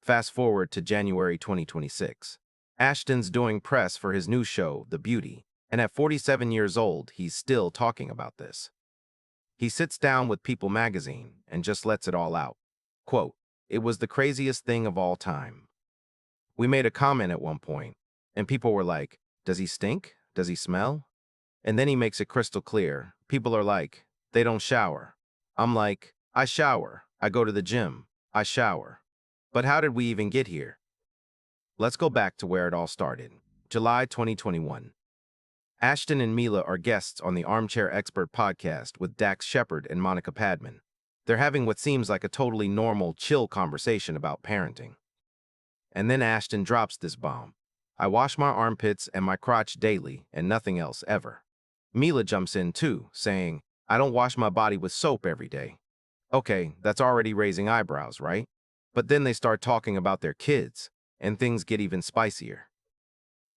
Fast forward to January 2026. Ashton's doing press for his new show, The Beauty, and at 47 years old, he's still talking about this. He sits down with People magazine and just lets it all out. Quote, "It was the craziest thing of all time. We made a comment at one point, and people were like, does he stink? Does he smell?" And then he makes it crystal clear. People are like, they don't shower. I'm like, I shower. I go to the gym. I shower. But how did we even get here? Let's go back to where it all started. July 2021. Ashton and Mila are guests on the Armchair Expert podcast with Dax Shepard and Monica Padman. They're having what seems like a totally normal, chill conversation about parenting. And then Ashton drops this bomb. I wash my armpits and my crotch daily and nothing else ever. Mila jumps in too, saying, I don't wash my body with soap every day. Okay, that's already raising eyebrows, right? But then they start talking about their kids, and things get even spicier.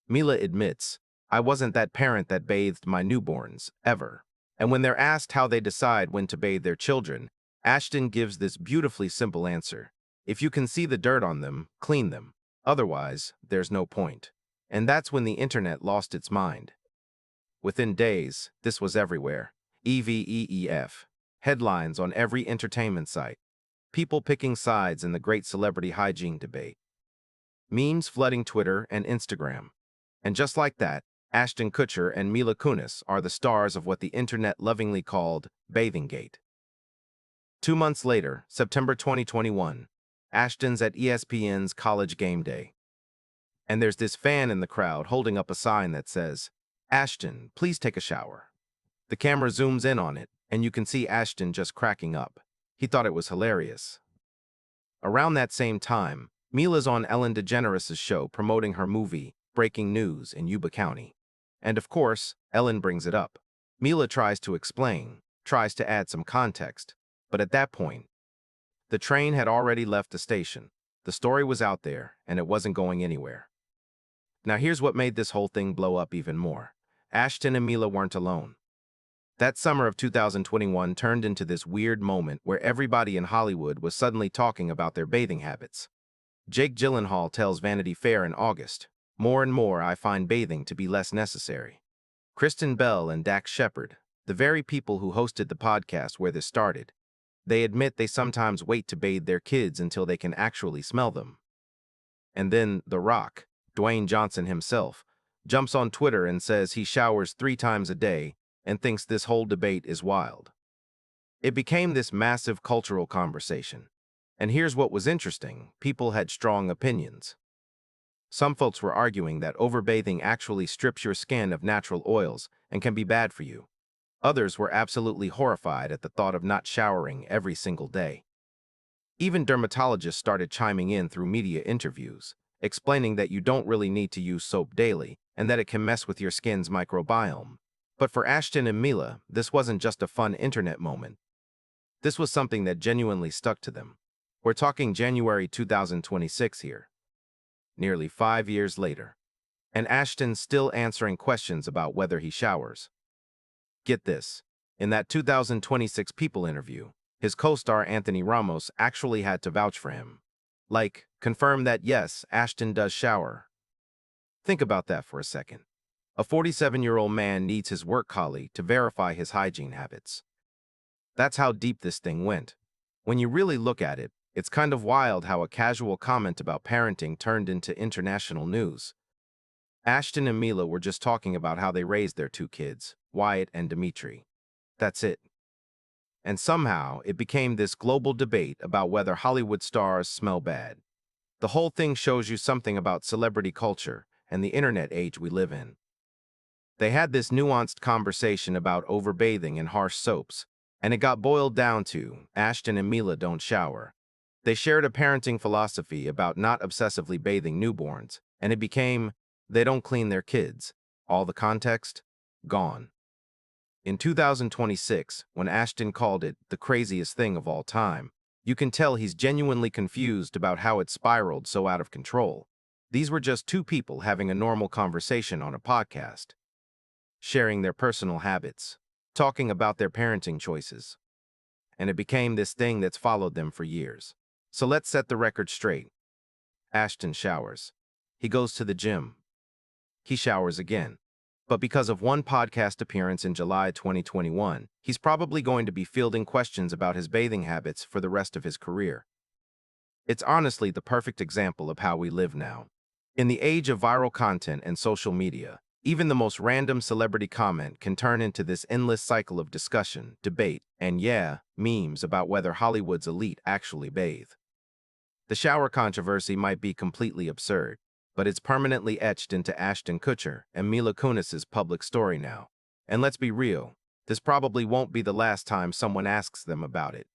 Mila admits, I wasn't that parent that bathed my newborns, ever. And when they're asked how they decide when to bathe their children, Ashton gives this beautifully simple answer. If you can see the dirt on them, clean them. Otherwise, there's no point. And that's when the internet lost its mind. Within days, this was everywhere. EVEEF. Headlines on every entertainment site. People picking sides in the great celebrity hygiene debate. Memes flooding Twitter and Instagram. And just like that, Ashton Kutcher and Mila Kunis are the stars of what the internet lovingly called Bathing-gate. 2 months later, September 2021, Ashton's at ESPN's College Game Day. And there's this fan in the crowd holding up a sign that says, Ashton, please take a shower. The camera zooms in on it, and you can see Ashton just cracking up. He thought it was hilarious. Around that same time, Mila's on Ellen DeGeneres' show promoting her movie, Breaking News in Yuba County. And of course, Ellen brings it up. Mila tries to explain, tries to add some context, but at that point, the train had already left the station. The story was out there, and it wasn't going anywhere. Now here's what made this whole thing blow up even more. Ashton and Mila weren't alone. That summer of 2021 turned into this weird moment where everybody in Hollywood was suddenly talking about their bathing habits. Jake Gyllenhaal tells Vanity Fair in August, more and more I find bathing to be less necessary. Kristen Bell and Dax Shepard, the very people who hosted the podcast where this started, they admit they sometimes wait to bathe their kids until they can actually smell them. And then The Rock, Dwayne Johnson himself, jumps on Twitter and says he showers 3 times a day and thinks this whole debate is wild. It became this massive cultural conversation. And here's what was interesting, people had strong opinions. Some folks were arguing that overbathing actually strips your skin of natural oils and can be bad for you. Others were absolutely horrified at the thought of not showering every single day. Even dermatologists started chiming in through media interviews, explaining that you don't really need to use soap daily and that it can mess with your skin's microbiome. But for Ashton and Mila, this wasn't just a fun internet moment. This was something that genuinely stuck to them. We're talking January 2026 here. Nearly 5 years later. And Ashton's still answering questions about whether he showers. Get this. In that 2026 People interview, his co-star Anthony Ramos actually had to vouch for him. Like, confirm that yes, Ashton does shower. Think about that for a second. A 47-year-old man needs his work colleague to verify his hygiene habits. That's how deep this thing went. When you really look at it, it's kind of wild how a casual comment about parenting turned into international news. Ashton and Mila were just talking about how they raised their 2 kids, Wyatt and Dimitri. That's it. And somehow, it became this global debate about whether Hollywood stars smell bad. The whole thing shows you something about celebrity culture and the internet age we live in. They had this nuanced conversation about overbathing and harsh soaps, and it got boiled down to, Ashton and Mila don't shower. They shared a parenting philosophy about not obsessively bathing newborns, and it became, they don't clean their kids. All the context? Gone. In 2026, when Ashton called it the craziest thing of all time, you can tell he's genuinely confused about how it spiraled so out of control. These were just 2 people having a normal conversation on a podcast, sharing their personal habits, talking about their parenting choices. And it became this thing that's followed them for years. So let's set the record straight. Ashton showers. He goes to the gym. He showers again. But because of one podcast appearance in July 2021, he's probably going to be fielding questions about his bathing habits for the rest of his career. It's honestly the perfect example of how we live now. In the age of viral content and social media, even the most random celebrity comment can turn into this endless cycle of discussion, debate, and memes about whether Hollywood's elite actually bathe. The shower controversy might be completely absurd, but it's permanently etched into Ashton Kutcher and Mila Kunis's public story now. And let's be real, this probably won't be the last time someone asks them about it.